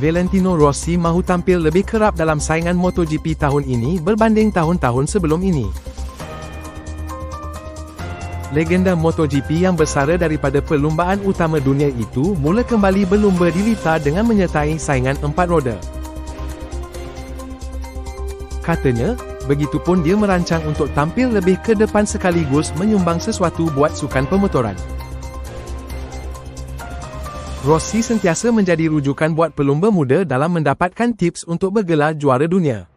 Valentino Rossi mahu tampil lebih kerap dalam saingan MotoGP tahun ini berbanding tahun-tahun sebelum ini. Legenda MotoGP yang bersara daripada perlumbaan utama dunia itu mula kembali berlumba di litar dengan menyertai saingan 4 roda. Katanya, begitupun dia merancang untuk tampil lebih ke depan sekaligus menyumbang sesuatu buat sukan pemotoran. Rossi sentiasa menjadi rujukan buat pelumba muda dalam mendapatkan tips untuk bergelar juara dunia.